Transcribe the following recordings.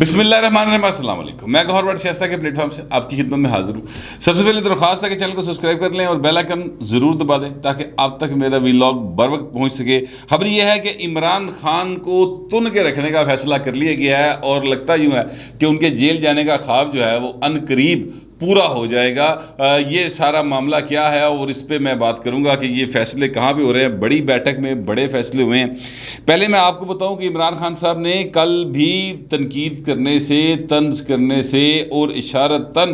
بسم اللہ الرحمن الرحیم، السلام علیکم۔ میں گوہر بٹ شائستہ کے پلیٹ فارم سے آپ کی خدمت میں حاضر ہوں۔ سب سے پہلے درخواست ہے کہ چینل کو سبسکرائب کر لیں اور بیل آئکن ضرور دبا دیں تاکہ آپ تک میرا ویلاگ بر وقت پہنچ سکے۔ خبر یہ ہے کہ عمران خان کو تن کے رکھنے کا فیصلہ کر لیا گیا ہے اور لگتا یوں ہے کہ ان کے جیل جانے کا خواب جو ہے وہ ان قریب پورا ہو جائے گا۔ یہ سارا معاملہ کیا ہے اور اس پہ میں بات کروں گا کہ یہ فیصلے کہاں پہ ہو رہے ہیں۔ بڑی بیٹھک میں بڑے فیصلے ہوئے ہیں۔ پہلے میں آپ کو بتاؤں کہ عمران خان صاحب نے کل بھی تنقید کرنے سے، طنز کرنے سے اور اشارتاً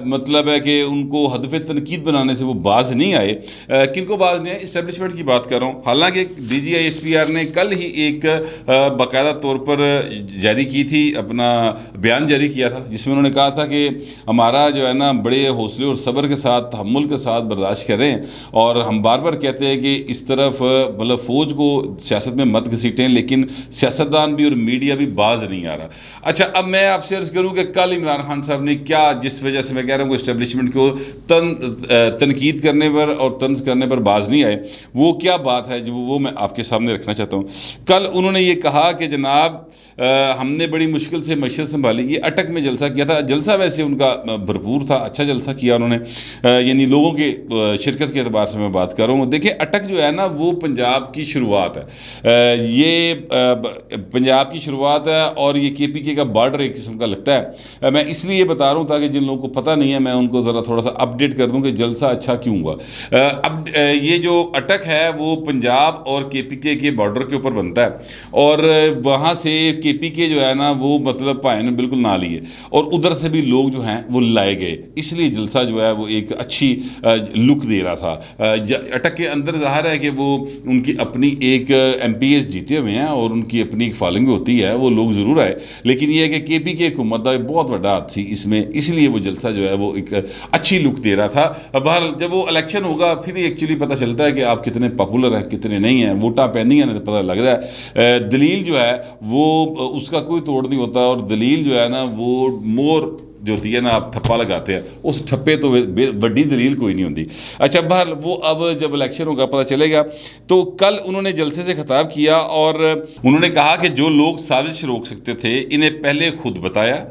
مطلب ہے کہ ان کو ہدف تنقید بنانے سے وہ باز نہیں آئے۔ کن کو باز نہیں آئے؟ اسٹیبلشمنٹ کی بات کر رہا ہوں۔ حالانکہ D G I S P R نے کل ہی ایک باقاعدہ طور پر جاری کی تھی، اپنا بیان جاری کیا تھا، جس میں انہوں نے کہا تھا کہ ہمارا جو ہے نا بڑے حوصلے اور صبر کے ساتھ، تحمل کے ساتھ برداشت کریں، اور ہم بار بار کہتے ہیں کہ اس طرف مطلب فوج کو سیاست میں مت گھسیٹیں، لیکن سیاستدان بھی اور میڈیا بھی باز نہیں آ رہا۔ اچھا، اب میں آپ سے عرض کروں کہ کل عمران خان صاحب نے کیا، جس وجہ سے میں کہہ رہا ہوں کہ اسٹیبلشمنٹ کو تنقید کرنے پر اور طنز کرنے پر باز نہیں آئے، وہ کیا بات ہے جو وہ میں آپ کے سامنے رکھنا چاہتا ہوں۔ کل انہوں نے یہ کہا کہ جناب ہم نے بڑی مشکل سے معیشت سنبھالی۔ یہ اٹک میں جلسہ کیا تھا، جلسہ ویسے ان کا بھرپور تھا، اچھا جلسہ کیا انہوں نے، یعنی لوگوں کے شرکت کے اعتبار سے میں بات کر رہا ہوں۔ دیکھیں، اٹک جو ہے نا وہ پنجاب کی شروعات ہے، یہ پنجاب کی شروعات ہے اور یہ کے پی کے کا بارڈر ایک قسم کا لگتا ہے۔ میں اس لیے یہ بتا رہا ہوں تاکہ جن لوگوں کو پتہ نہیں ہے میں ان کو ذرا تھوڑا سا اپڈیٹ کر دوں کہ جلسہ اچھا کیوں ہوا۔ اب یہ جو اٹک ہے وہ پنجاب اور کے پی کے بارڈر کے اوپر بنتا ہے، اور وہاں سے کے پی کے جو ہے نا وہ مطلب پائے نے بالکل نہ لیے، اور ادھر سے بھی لوگ جو ہیں وہ لائے گئے، اس لیے جلسہ جو ہے وہ ایک اچھی لک دے رہا تھا۔ اٹک کے اندر ظاہر ہے کہ وہ ان کی اپنی ایک ایم پی ایس جیتے ہوئے ہیں اور ان کی اپنی ایک فالنگ ہوتی ہے، وہ لوگ ضرور آئے، لیکن یہ ہے کہ کے پی کے حکومت کا بہت بڑا ہاتھ تھی اس میں، اس لیے وہ جلسہ جو ہے وہ ایک اچھی لک دے رہا تھا۔ بہرحال جب وہ الیکشن ہوگا پھر ایکچولی پتہ چلتا ہے کہ آپ کتنے پاپولر ہیں کتنے نہیں ہیں، ووٹاں پہنی ہیں تو پتہ لگتا ہے۔ دلیل جو ہے وہ اس کا کوئی توڑ نہیں ہوتا، اور دلیل جو ہے نا وہ مور جو ہوتی ہے نا، آپ ٹھپا لگاتے ہیں، اس ٹھپے تو بڑی دلیل کوئی نہیں ہوتی۔ اچھا، بہرحال وہ اب جب الیکشن ہوگا پتہ چلے گا۔ تو کل انہوں نے جلسے سے خطاب کیا اور انہوں نے کہا کہ جو لوگ سازش روک سکتے تھے انہیں پہلے خود بتایا،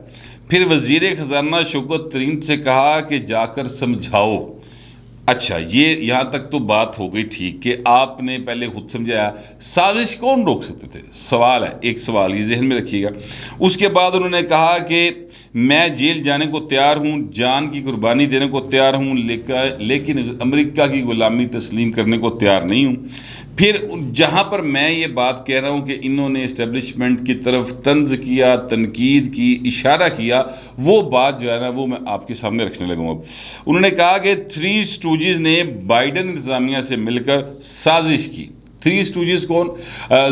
پھر وزیر خزانہ شوکت ترین سے کہا کہ جا کر سمجھاؤ۔ اچھا، یہ یہاں تک تو بات ہو گئی ٹھیک کہ آپ نے پہلے خود سمجھایا، سازش کون روک سکتے تھے؟ سوال ہے، ایک سوال یہ ذہن میں رکھیے گا۔ اس کے بعد انہوں نے کہا کہ میں جیل جانے کو تیار ہوں، جان کی قربانی دینے کو تیار ہوں، لیکن امریکہ کی غلامی تسلیم کرنے کو تیار نہیں ہوں۔ پھر جہاں پر میں یہ بات کہہ رہا ہوں کہ انہوں نے اسٹیبلشمنٹ کی طرف طنز کیا، تنقید کی، اشارہ کیا، وہ بات جو ہے نا وہ میں آپ کے سامنے رکھنے لگوں اب۔ انہوں نے کہا کہ تھری اسٹوجز نے بائیڈن انتظامیہ سے مل کر سازش کی۔ تھری اسٹوجز کون؟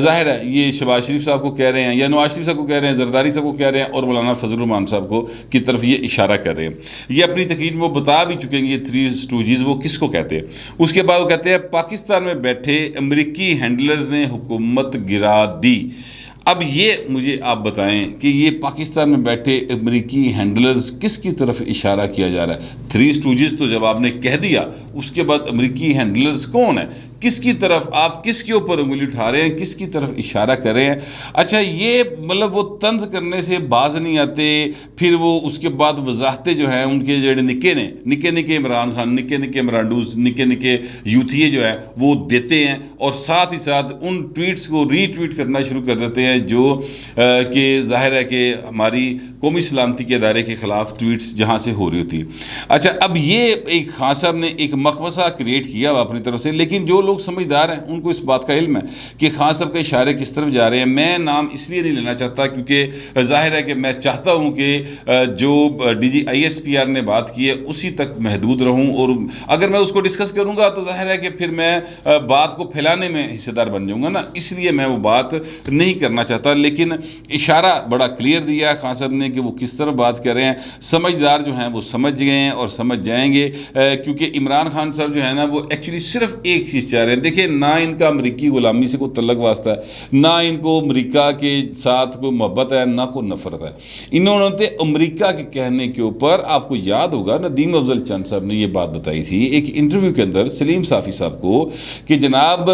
ظاہر ہے یہ شہباز شریف صاحب کو کہہ رہے ہیں، یا نواز شریف صاحب کو کہہ رہے ہیں، زرداری صاحب کو کہہ رہے ہیں، اور مولانا فضل الرحمان صاحب کو کی طرف یہ اشارہ کر رہے ہیں۔ یہ اپنی تقریر میں وہ بتا بھی چکے ہیں کہ یہ تھری اسٹوجز وہ کس کو کہتے ہیں۔ اس کے بعد وہ کہتے ہیں پاکستان میں بیٹھے امریکی ہینڈلرز نے حکومت گرا دی۔ اب یہ مجھے آپ بتائیں کہ یہ پاکستان میں بیٹھے امریکی ہینڈلرز کس کی طرف اشارہ کیا جا رہا ہے؟ تھری اسٹوجز تو جب آپ نے کہہ دیا، اس کے بعد امریکی ہینڈلرز کون ہے؟ کس کی طرف آپ کس کے اوپر انگلی اٹھا رہے ہیں؟ کس کی طرف اشارہ کر رہے ہیں؟ اچھا، یہ مطلب وہ طنز کرنے سے باز نہیں آتے، پھر وہ اس کے بعد وضاحتیں جو ہیں ان کے جڑے نکے عمران خان، نکے عمرانڈوز، نکے یوتھیے جو ہیں وہ دیتے ہیں، اور ساتھ ہی ساتھ ان ٹویٹس کو ری ٹویٹ کرنا شروع کر دیتے ہیں جو کہ ظاہر ہے کہ ہماری قومی سلامتی کے ادارے کے خلاف ٹویٹس جہاں سے ہو رہی ہوتی ہے۔ اچھا، اب یہ ایک خان صاحب نے ایک مخمصہ کریٹ کیا اپنی طرف سے، لیکن جو لوگ سمجھدار ہیں ان کو اس بات کا علم ہے کہ خان صاحب کے اشارے کس طرف جا رہے ہیں۔ میں نام اس لیے نہیں لینا چاہتا کیونکہ ظاہر ہے کہ میں چاہتا ہوں کہ جو D G I S P R نے بات کی ہے اسی تک محدود رہوں، اور اگر میں اس کو ڈسکس کروں گا تو ظاہر ہے کہ پھر میں بات کو پھیلانے میں حصے دار بن جاؤں گا نا، اس لیے میں وہ بات نہیں کرنا چاہتا۔ لیکن اشارہ بڑا کلیئر دیا ہے خان صاحب نے کہ وہ کس طرح بات کر رہے ہیں۔ سمجھدار جو ہیں وہ سمجھ گئے ہیں اور سمجھ جائیں گے، کیونکہ عمران خان صاحب جو ہے نا وہ ایکچولی صرف ایک چیز چاہ رہے ہیں. دیکھیں نہ ان کا امریکی غلامی سے کوئی تعلق واسطہ ہے، نہ ان کو امریکہ کے ساتھ کوئی محبت ہے، نہ کوئی نفرت ہے. انہوں نے امریکہ کے کہنے کے اوپر، آپ کو یاد ہوگا ندیم افضل چند صاحب نے یہ بات بتائی تھی ایک انٹرویو کے اندر سلیم صافی صاحب کو کہ جناب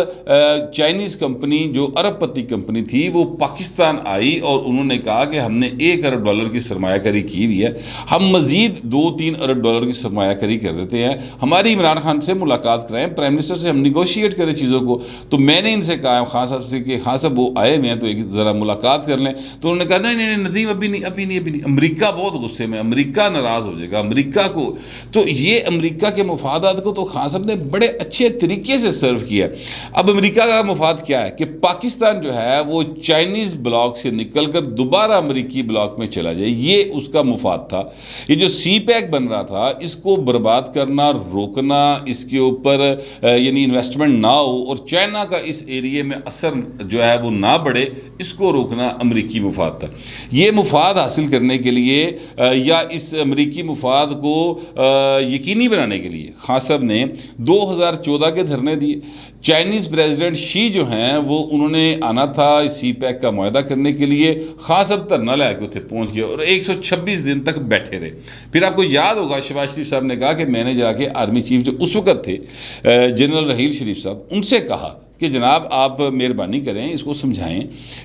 چائنیز کمپنی جو ارب پتی کمپنی تھی وہ پاکستان آئی اور انہوں نے کہا کہ ہم نے $1 ارب کی سرمایہ کاری کی ہوئی ہے، ہم مزید $2-3 ارب کی سرمایہ کاری کر دیتے ہیں، ہماری عمران خان سے ملاقات کرائیں، پرائم منسٹر سے ہم نیگوشیٹ کریں چیزوں کو. تو میں نے ان سے کہا خان صاحب سے کہ خان صاحب وہ آئے ہوئے ہیں تو ایک ذرا ملاقات کر لیں. تو انہوں نے کہا نہیں ندیم ابھی نہیں، امریکہ بہت غصے میں، امریکہ ناراض ہو جائے گا امریکہ کو. تو یہ امریکہ کے مفادات کو تو خان صاحب نے بڑے اچھے طریقے سے سرو کیا. اب امریکہ کا مفاد کیا ہے کہ پاکستان جو ہے وہ چائنیز بلاک سے نکل کر دوبارہ امریکی بلاک میں چلا جائے، یہ اس کا مفاد تھا. یہ جو سی پیک بن رہا تھا اس کو برباد کرنا، روکنا، اس کے اوپر یعنی انویسٹمنٹ نہ ہو اور چائنا کا اس ایریے میں اثر جو ہے وہ نہ بڑھے، اس کو روکنا امریکی مفاد تھا. یہ مفاد حاصل کرنے کے لیے یا اس امریکی مفاد کو یقینی بنانے کے لیے خان صاحب نے 2014 کے دھرنے دیے. چائنیز پریزیڈنٹ شی جو ہیں وہ انہوں نے آنا تھا سی پیک کا معاہدہ کرنے کے لیے، خان صاحب دھرنا لے کے اتنے پہنچ گئے اور 126 دن تک بیٹھے رہے. پھر آپ کو یاد ہوگا شہباز شریف صاحب نے کہا کہ میں نے جا کے آرمی چیف جو اس وقت تھے جنرل رحیل شریف صاحب، ان سے کہا کہ جناب آپ مہربانی کریں اس کو سمجھائیں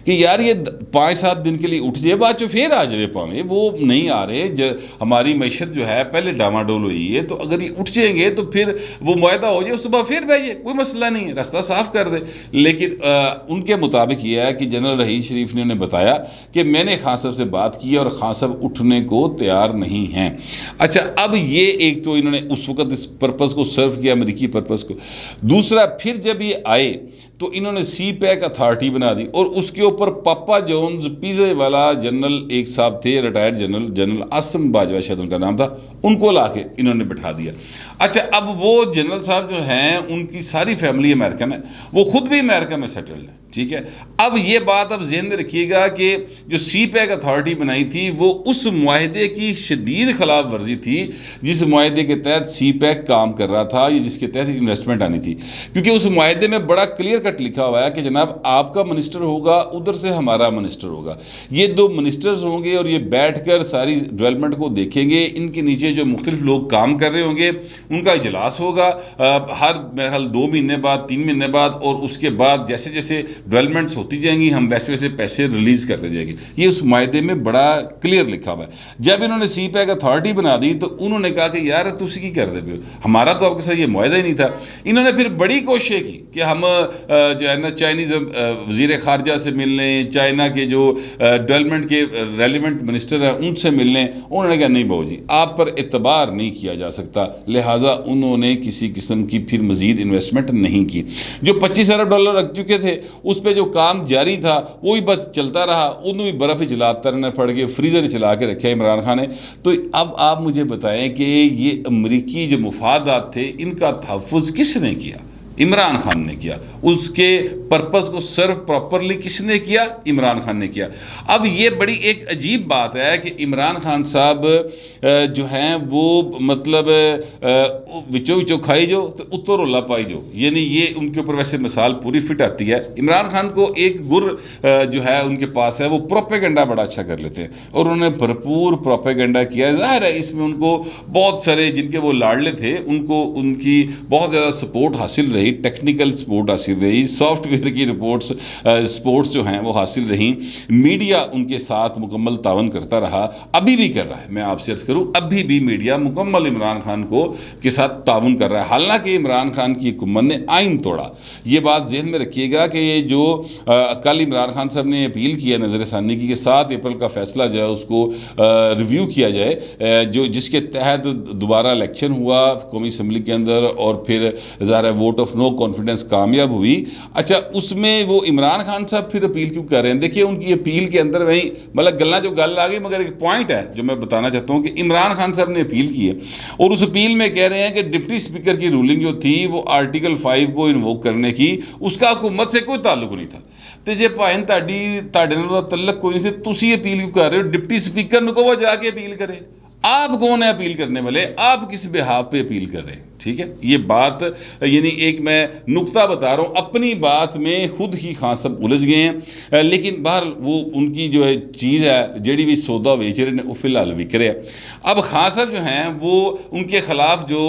کہ یار یہ 5-7 دن کے لیے اٹھ جائے، بعد جو پھر آ جائے پاویں، وہ نہیں آ رہے، ہماری معیشت جو ہے پہلے ڈاماڈول ہوئی ہے، تو اگر یہ اٹھ جائیں گے تو پھر وہ معاہدہ ہو جائے، اس کے بعد پھر بھائی کوئی مسئلہ نہیں ہے، راستہ صاف کر دے. لیکن ان کے مطابق یہ ہے کہ جنرل رحیل شریف نے انہیں بتایا کہ میں نے خان صاحب سے بات کی اور خان صاحب اٹھنے کو تیار نہیں ہیں. اچھا اب یہ ایک تو انہوں نے اس وقت اس پرپس کو سرو کیا، امریکی پرپس کو. دوسرا پھر جب یہ آئے تو انہوں نے سی پیک اتھارٹی بنا دی اور اس کے اوپر پاپا جونز پیزے والا جنرل ایک صاحب تھے ریٹائرڈ جنرل عاصم باجوہ شاید ان کا نام تھا، ان کو لا کے انہوں نے بٹھا دیا. اچھا اب وہ جنرل صاحب جو ہیں ان کی ساری فیملی امریکن ہے، وہ خود بھی امریکہ میں سیٹلڈ ہیں، ٹھیک ہے. اب یہ بات اب ذہن میں رکھیے گا کہ جو سی پیک اتھارٹی بنائی تھی وہ اس معاہدے کی شدید خلاف ورزی تھی جس معاہدے کے تحت سی پیک کام کر رہا تھا یا جس کے تحت انویسٹمنٹ آنی تھی. کیونکہ اس معاہدے میں بڑا کلیئر کٹ لکھا ہوا ہے کہ جناب آپ کا منسٹر ہوگا، ادھر سے ہمارا منسٹر ہوگا، یہ 2 منسٹرز ہوں گے اور یہ بیٹھ کر ساری ڈیولپمنٹ کو دیکھیں گے. ان کے نیچے جو مختلف لوگ کام کر رہے ہوں گے ان کا اجلاس ہوگا ہر میرے خیال 2 مہینے بعد 3 مہینے بعد، اور اس کے بعد جیسے جیسے ڈیولپمنٹس ہوتی جائیں گی ہم ویسے ویسے پیسے ریلیز کرتے جائیں گے. یہ اس معاہدے میں بڑا کلیئر لکھا ہوا ہے. جب انہوں نے سی پیک اتھارٹی بنا دی تو انہوں نے کہا کہ یار تسی کی کر دے پے، ہمارا تو آپ کے ساتھ یہ معاہدہ ہی نہیں تھا. انہوں نے پھر بڑی کوشش کی کہ ہم جو ہے نا چائنیز وزیر خارجہ سے مل لیں، چائنا کے جو ڈیولپمنٹ کے ریلیونٹ منسٹر ہیں ان سے مل لیں. انہوں نے کہا نہیں بہو جی آپ پر اعتبار نہیں کیا جا سکتا، لہٰذا انہوں نے کسی قسم کی پھر مزید انویسٹمنٹ نہیں کی. جو $25 ارب رکھ چکے تھے اس پہ جو کام جاری تھا وہی بس چلتا رہا، انہوں بھی برف چلاتا رہنا پڑ گئے، فریزر چلا کے رکھا عمران خان نے. تو اب آپ مجھے بتائیں کہ یہ امریکی جو مفادات تھے ان کا تحفظ کس نے کیا؟ عمران خان نے کیا. اس کے پرپس کو سرو پراپرلی کس نے کیا؟ عمران خان نے کیا. اب یہ بڑی ایک عجیب بات ہے کہ عمران خان صاحب جو ہیں وہ مطلب وچو کھائی جو تو اتو رولا پائی جو، یعنی یہ ان کے اوپر ویسے مثال پوری فٹ آتی ہے. عمران خان کو ایک گر جو ہے ان کے پاس ہے، وہ پروپیگنڈا بڑا اچھا کر لیتے ہیں اور انہوں نے بھرپور پروپیگنڈا کیا. ظاہر ہے اس میں ان کو بہت سارے جن کے وہ لاڈلے تھے ان کو ان کی بہت زیادہ سپورٹ حاصل رہی، ٹیکنیکل سپورٹ حاصل رہی، سافٹ ویئر کی سپورٹس جو ہیں وہ حاصل رہیں. میڈیا ان کے ساتھ مکمل تعاون کرتا رہا، ابھی بھی کر رہا ہے. میں آپ سے عرض کروں ابھی بھی میڈیا مکمل عمران خان کے ساتھ تعاون کر رہا ہے، حالانکہ عمران خان کی حکومت نے آئین توڑا. یہ بات ذہن میں رکھیے گا کہ یہ جو کل عمران خان صاحب نے اپیل کیا نظر ثانی کی کہ 7 اپریل کا فیصلہ جو ہے اس کو ریویو کیا جائے، جو جس کے تحت دوبارہ الیکشن ہوا قومی اسمبلی کے اندر اور پھر ظاہر ہے ووٹ آف نو کانفیڈنس کامیاب ہوئی. اچھا اس میں وہ عمران خان صاحب پھر اپیل کیوں کر رہے ہیں؟ دیکھیے ان کی اپیل کے اندر وہی مطلب گلنا جو گل آ گئی، مگر ایک پوائنٹ ہے جو میں بتانا چاہتا ہوں کہ عمران خان صاحب نے اپیل کی ہے اور اس اپیل میں کہہ رہے ہیں کہ ڈپٹی اسپیکر کی رولنگ جو تھی وہ آرٹیکل 5 کو انووک کرنے کی، اس کا حکومت سے کوئی تعلق نہیں تھا. تو جی بھائن تہاڈے نال تعلق کوئی نہیں تھی، تسی اپیل کیوں کر رہے ہو؟ ڈپٹی اسپیکر کو وہ جا کے اپیل کرے. آپ کون ہے اپیل کرنے والے؟ آپ کس بحاف پہ اپیل کر رہے ہیں؟ ٹھیک ہے، یہ بات یعنی ایک میں نقطہ بتا رہا ہوں، اپنی بات میں خود ہی خان صاحب الجھ گئے ہیں، لیکن بہرحال وہ ان کی جو ہے چیز ہے جڑی بھی سودا ویچ رہے ہیں وہ فی الحال وک رہے ہیں۔ اب خان صاحب جو ہیں وہ ان کے خلاف جو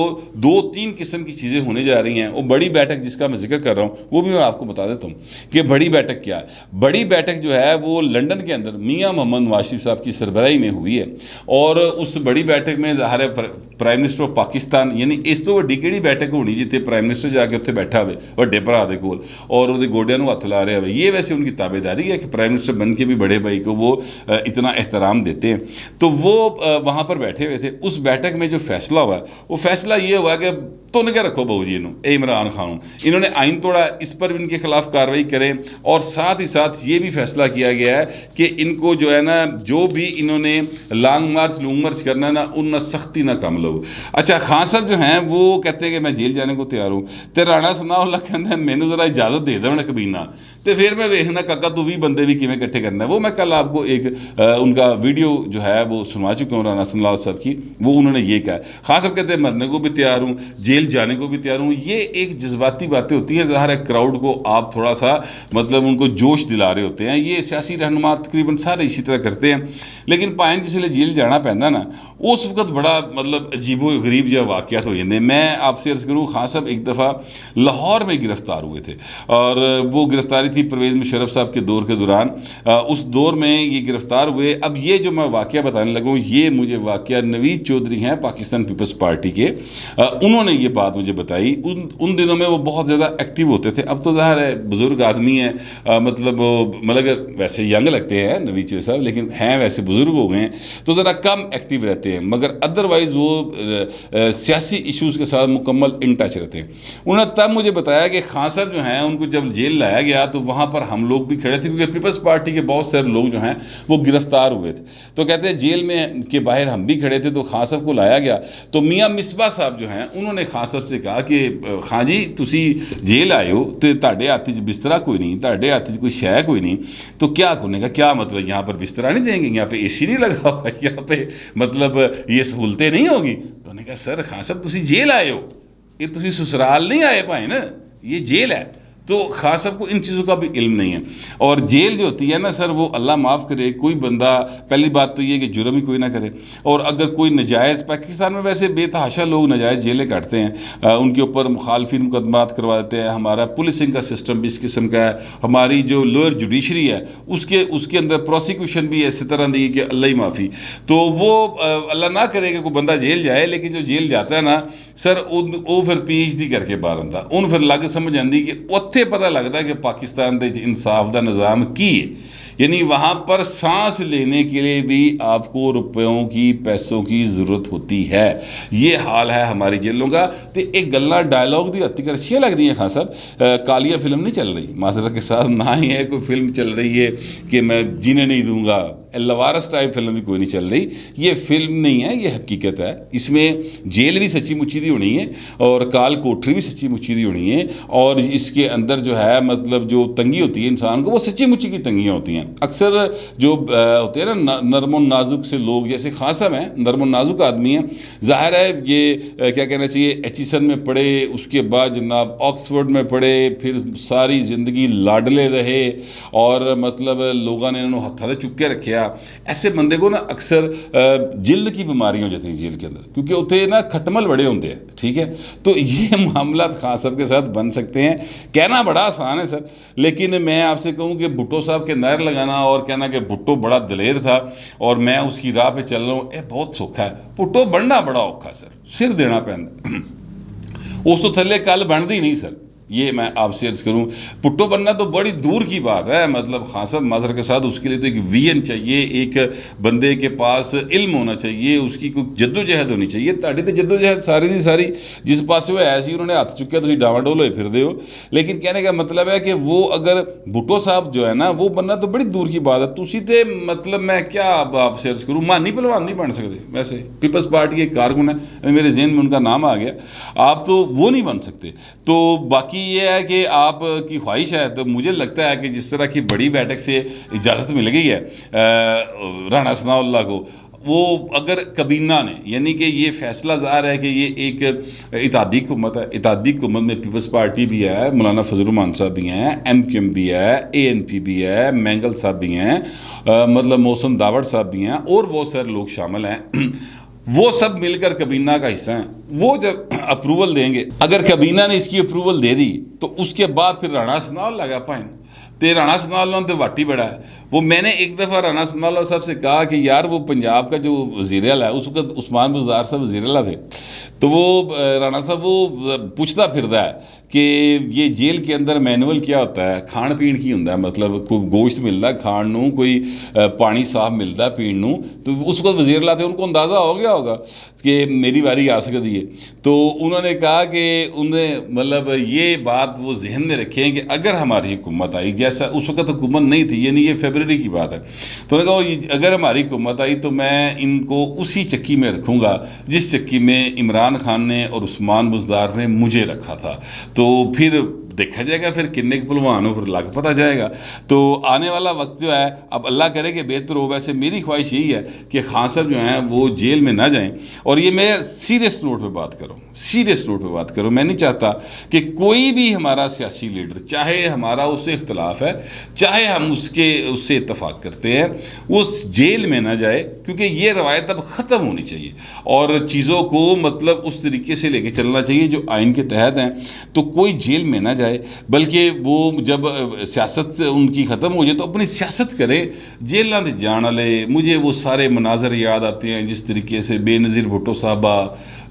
2-3 قسم کی چیزیں ہونے جا رہی ہیں، وہ بڑی بیٹھک جس کا میں ذکر کر رہا ہوں وہ بھی میں آپ کو بتا دیتا ہوں کہ بڑی بیٹھک کیا ہے۔ بڑی بیٹھک جو ہے وہ لنڈن کے اندر میاں محمد نواز شریف صاحب کی سربراہی میں ہوئی ہے، اور اس بڑی بیٹھک میں ظاہر ہے پرائم منسٹر آف پاکستان، یعنی اس تو وڈی کیڑی بیٹھک ہونی جتنے پرائم منسٹر جا کے اتنے بیٹھا ہوئے وڈے بھرا دے کول اور وہ گوڈیاں نوں ہاتھ لا رہے ہوئے، یہ ویسے ان کی تابے داری ہے کہ پرائم منسٹر بن کے بھی بڑے بھائی کو وہ اتنا احترام دیتے ہیں۔ تو وہ وہاں پر بیٹھے ہوئے تھے، اس بیٹھک میں جو فیصلہ ہوا ہے وہ فیصلہ یہ ہوا کہ تن کے رکھو بہو جی عمران خان، انہوں نے آئین توڑا، اس پر بھی ان کے خلاف کارروائی کریں، اور ساتھ ہی ساتھ یہ بھی فیصلہ کیا گیا ہے کہ ان کو جو ہے نا جو بھی انہوں نے لانگ مارچ کرنا ہے نا ان میں سختی نہ کم لو۔ اچھا خان صاحب جو ہیں وہ کہتے ہیں کہ میں جیل جانے کو تیار ہوں، تو رانا ثناء اللہ کہنا ہے مینوں ذرا اجازت دے دو کبینہ، تو پھر میں ویکھنا کاکا تو 20 بندے بھی کیویں اکٹھے کرنا ہے۔ وہ میں کل آپ کو ایک ان کا ویڈیو جو ہے وہ سنوا چکا ہوں رانا ثناء اللہ صاحب کی، وہ انہوں نے یہ کہا ہے۔ خان صاحب کہتے ہیں مرنے کو بھی تیار ہوں، جیل جانے کو بھی تیار ہوں۔ یہ ایک جذباتی باتیں ہوتی ہیں، ظاہر ہے کراؤڈ کو آپ تھوڑا سا مطلب ان کو جوش دلا رہے ہوتے ہیں، یہ سیاسی رہنما تقریباً سارے اسی طرح کرتے ہیں، لیکن پائن جس لیے جیل جانا پہنتا نا اس وقت بڑا مطلب عجیب و غریب جو واقعات ہو جاتے ہیں۔ میں آپ سے عرض کروں خان صاحب ایک دفعہ لاہور میں گرفتار ہوئے تھے، اور وہ گرفتاری تھی پرویز مشرف صاحب کے دور کے دوران، اس دور میں یہ گرفتار ہوئے۔ اب یہ جو میں واقعہ بتانے لگوں یہ مجھے واقعہ نوید چودھری ہیں پاکستان پیپلز پارٹی کے، انہوں نے یہ بات مجھے بتائی۔ ان دنوں میں وہ بہت زیادہ ایکٹیو ہوتے تھے، اب تو ظاہر ہے بزرگ آدمی ہیں، مطلب ویسے ینگ لگتے ہیں نوید چودھری صاحب، لیکن ہیں ویسے بزرگ ہو گئے ہیں تو ذرا کم ایکٹیو رہتے ہیں، مگر ادروائز وہ سیاسی ایشوز کے ساتھ مکمل ان ٹچ رہتے ہیں۔ انہوں نے تب مجھے بتایا کہ خان صاحب جو ہیں ان کو جب جیل لایا گیا تو وہاں پر ہم لوگ بھی کھڑے تھے، کیونکہ پیپلز پارٹی کے بہت سارے لوگ جو ہیں وہ گرفتار ہوئے تھے، تو کہتے ہیں جیل میں کے باہر ہم بھی کھڑے تھے، تو خان صاحب کو لایا گیا تو میاں مصباح صاحب جو ہیں انہوں نے خان صاحب سے کہا کہ خان جی تسی جیل آئے ہو تو تہاڈے ہاتھ بسترا کوئی نہیں، تہاڈے ہاتھ کوئی شے کوئی نہیں، تو کیا کرنے کا کیا مطلب یہاں پر بسترا نہیں دیں گے، یہاں پہ اے سی نہیں لگا ہوا، یہاں پہ مطلب یہ سہولتیں نہیں ہوگی؟ تو نے کہا سر خان صاحب تسی جیل آئے ہو، یہ تسی سسرال نہیں آئے پائے نا، یہ جیل ہے۔ تو خان صاحب کو ان چیزوں کا بھی علم نہیں ہے، اور جیل جو ہوتی ہے نا سر وہ اللہ معاف کرے، کوئی بندہ پہلی بات تو یہ کہ جرم ہی کوئی نہ کرے، اور اگر کوئی نجائز، پاکستان میں ویسے بے تحاشا لوگ نجائز جیلیں کاٹتے ہیں، ان کے اوپر مخالفین مقدمات کروا دیتے ہیں، ہمارا پولیسنگ کا سسٹم بھی اس قسم کا ہے، ہماری جو لوئر جوڈیشری ہے اس کے اندر پروسیکیوشن بھی اسی طرح دی کہ اللہ ہی معافی، تو وہ اللہ نہ کرے کہ کوئی بندہ جیل جائے، لیکن جو جیل جاتا ہے نا سر وہ پھر پی ایچ ڈی کر کے باہر آتا، ان پھر لگ سمجھ آتی کہ اتنے پتہ لگتا ہے کہ پاکستان دے انصاف دا نظام کی ہے، یعنی وہاں پر سانس لینے کے لیے بھی آپ کو روپیوں کی پیسوں کی ضرورت ہوتی ہے، یہ حال ہے ہماری جیلوں کا۔ تو ایک گلا ڈائلاگ دی ہتی کر اچھیاں لگ رہی ہیں خان صاحب، کالیہ فلم نہیں چل رہی معذرت کے ساتھ، نہ ہی ہے کوئی فلم چل رہی ہے کہ میں جینے نہیں دوں گا، لوارس ٹائپ فلم بھی کوئی نہیں چل رہی، یہ فلم نہیں ہے، یہ حقیقت ہے۔ اس میں جیل بھی سچی مچی دی ہونی ہے، اور کال کوٹری بھی سچی مچی دی ہونی ہے، اور اس کے اندر جو ہے مطلب جو تنگی ہوتی ہے انسان کو وہ سچی مچی کی تنگیاں ہوتی ہیں۔ اکثر جو ہوتے ہیں نا نرم و نازک سے لوگ، جیسے خان صاحب ہیں نرم و نازک آدمی ہیں، ظاہر ہے یہ کیا کہنا چاہیے ایچیسن میں پڑھے، اس کے بعد جناب آکسفورڈ میں پڑھے، پھر ساری زندگی لاڈلے رہے، اور مطلب لوگوں نے انہوں ہتھا چک کے رکھے، ایسے بندے کو نا اکثر جلد کی بیماری ہو جاتی ہیں جیل کے اندر، کیونکہ اتنے نا کھٹمل بڑے ہوتے ہیں، ٹھیک ہے، تو یہ معاملات خان صاحب کے ساتھ بن سکتے ہیں۔ کہنا بڑا آسان ہے سر، لیکن میں آپ سے کہوں کہ بھٹو صاحب کے نعر لگانا اور کہنا کہ بھٹو بڑا دلیر تھا اور میں اس کی راہ پہ چل رہا ہوں، یہ بہت سوکھا ہے، بھٹو بننا بڑا اوکھا سر، سر دینا پہنتا اس تو تھلے کل بنتی نہیں سر، یہ میں آپ سے عرض کروں، پٹو بننا تو بڑی دور کی بات ہے، مطلب خان صاحب معذرت کے ساتھ اس کے لیے تو ایک ویژن چاہیے، ایک بندے کے پاس علم ہونا چاہیے، اس کی کوئی جد و جہد ہونی چاہیے۔ تاڑی تو جد و جہد ساری دی ساری جس پاس وہ ایسی انہوں نے ہاتھ چکیا تو ڈاواں ڈول ہوئے پھر دے ہو، لیکن کہنے کا مطلب ہے کہ وہ اگر بھٹو صاحب جو ہے نا وہ بننا تو بڑی دور کی بات ہے، تسی تے مطلب میں کیا آپ سے عرض کروں، مانی پہلوان نہیں بن سکتے، ویسے پیپلز پارٹی کے کارکن ہیں، میرے ذہن میں ان کا نام آ گیا، آپ تو وہ نہیں بن سکتے۔ تو باقی یہ ہے کہ آپ کی خواہش ہے، تو مجھے لگتا ہے کہ جس طرح کی بڑی بیٹھک سے اجازت مل گئی ہے رانا ثناء اللہ کو، وہ اگر کابینہ نے یعنی کہ یہ فیصلہ ظاہر ہے کہ یہ ایک اتحادی حکومت ہے، اتحادی حکومت میں پیپلز پارٹی بھی ہے، مولانا فضل الرحمان صاحب بھی ہیں، MQM بھی ہے، ANP بھی ہے، مینگل صاحب بھی ہیں، مطلب محسن داوڑ صاحب بھی ہیں، اور بہت سارے لوگ شامل ہیں، وہ سب مل کر کابینہ کا حصہ ہیں۔ وہ جب اپروول دیں گے، اگر کابینہ نے اس کی اپروول دے دی تو اس کے بعد پھر رانا سنال لگا پائیں تے رانا سنال تو واٹی بڑا ہے۔ وہ میں نے ایک دفعہ رانا سنال صاحب سے کہا کہ یار وہ پنجاب کا جو وزیر اعلیٰ ہے، اس وقت عثمان بزدار صاحب وزیر اعلیٰ تھے، تو وہ رانا صاحب وہ پوچھتا پھرتا ہے کہ یہ جیل کے اندر مینول کیا ہوتا ہے، کھان پین کی ہوتا ہے، مطلب کوئی گوشت ملتا ہے کھان نو، کوئی پانی صاف ملتا ہے پین نو، تو اس وقت وزیر اعلیٰ تھے، ان کو اندازہ ہو گیا ہوگا کہ میری باری آ سکتی ہے۔ تو انہوں نے کہا کہ انہیں مطلب یہ بات وہ ذہن میں رکھیں کہ اگر ہماری حکومت آئی، جیسا اس وقت حکومت نہیں تھی، یعنی یہ فیبرری کی بات ہے، تو انہوں نے کہا اگر ہماری حکومت آئی تو میں ان کو اسی چکی میں رکھوں گا جس چکی میں عمران خان نے اور عثمان بزدار نے مجھے رکھا تھا، تو پھر دیکھا جائے گا پھر کنے کے پلوان ہو، پھر لگ پتہ جائے گا۔ تو آنے والا وقت جو ہے اب اللہ کرے کہ بہتر ہو۔ ویسے میری خواہش یہی ہے کہ خان صاحب جو ہیں وہ جیل میں نہ جائیں، اور یہ میں سیریس نوٹ پہ بات کروں، سیریس نوٹ پہ بات کروں، میں نہیں چاہتا کہ کوئی بھی ہمارا سیاسی لیڈر، چاہے ہمارا اس سے اختلاف ہے، چاہے ہم اس سے اتفاق کرتے ہیں، اس جیل میں نہ جائے، کیونکہ یہ روایت اب ختم ہونی چاہیے اور چیزوں کو مطلب اس طریقے سے لے کے چلنا چاہیے جو آئین کے تحت ہیں۔ تو کوئی جیل میں نہ جائے، بلکہ وہ جب سیاست ان کی ختم ہو جائے تو اپنی سیاست کرے، جیلوں دے جان والے۔ مجھے وہ سارے مناظر یاد آتے ہیں جس طریقے سے بے نظیر بھٹو صاحبہ،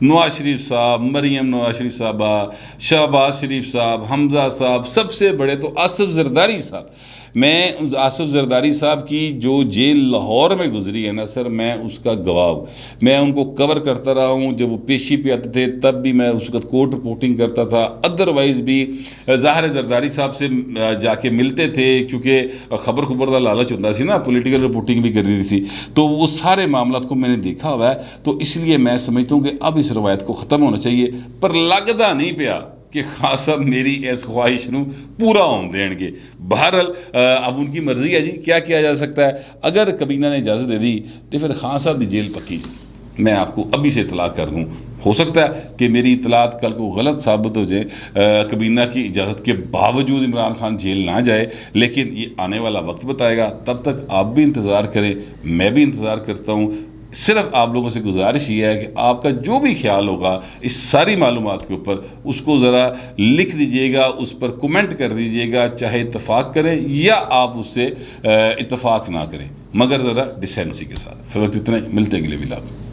نواز شریف صاحب، مریم نواز شریف صاحبہ، شہباز شریف صاحب، حمزہ صاحب، سب سے بڑے تو آصف زرداری صاحب۔ میں آصف زرداری صاحب کی جو جیل لاہور میں گزری ہے نا سر، میں اس کا گواہ ہوں۔ میں ان کو کور کرتا رہا ہوں، جب وہ پیشی پہ آتے تھے تب بھی میں اس وقت کورٹ رپورٹنگ کرتا تھا، ادروائز بھی ظاہر زرداری صاحب سے جا کے ملتے تھے، کیونکہ خبر دا لالچ ہوتا سی نا، پولیٹیکل رپورٹنگ بھی کرنی تھی، تو وہ سارے معاملات کو میں نے دیکھا ہوا ہے۔ تو اس لیے میں سمجھتا ہوں کہ اب اس روایت کو ختم ہونا چاہیے، پر لگدا نہیں پیا کہ خان صاحب میری اس خواہش نو پورا ہون دین گے۔ بہرحال اب ان کی مرضی ہے جی، کیا کیا جا سکتا ہے۔ اگر کابینہ نے اجازت دے دی تو پھر خان صاحب دی جیل پکی، میں آپ کو ابھی سے اطلاع کر دوں۔ ہو سکتا ہے کہ میری اطلاعات کل کو غلط ثابت ہو جائے، کابینہ کی اجازت کے باوجود عمران خان جیل نہ جائے، لیکن یہ آنے والا وقت بتائے گا۔ تب تک آپ بھی انتظار کریں، میں بھی انتظار کرتا ہوں۔ صرف آپ لوگوں سے گزارش یہ ہے کہ آپ کا جو بھی خیال ہوگا اس ساری معلومات کے اوپر، اس کو ذرا لکھ دیجئے گا، اس پر کومنٹ کر دیجئے گا، چاہے اتفاق کریں یا آپ اس سے اتفاق نہ کریں، مگر ذرا ڈیسینسی کے ساتھ۔ فی الوقت اتنا ہی، ملتے ہیں اگلے ویلاگ میں۔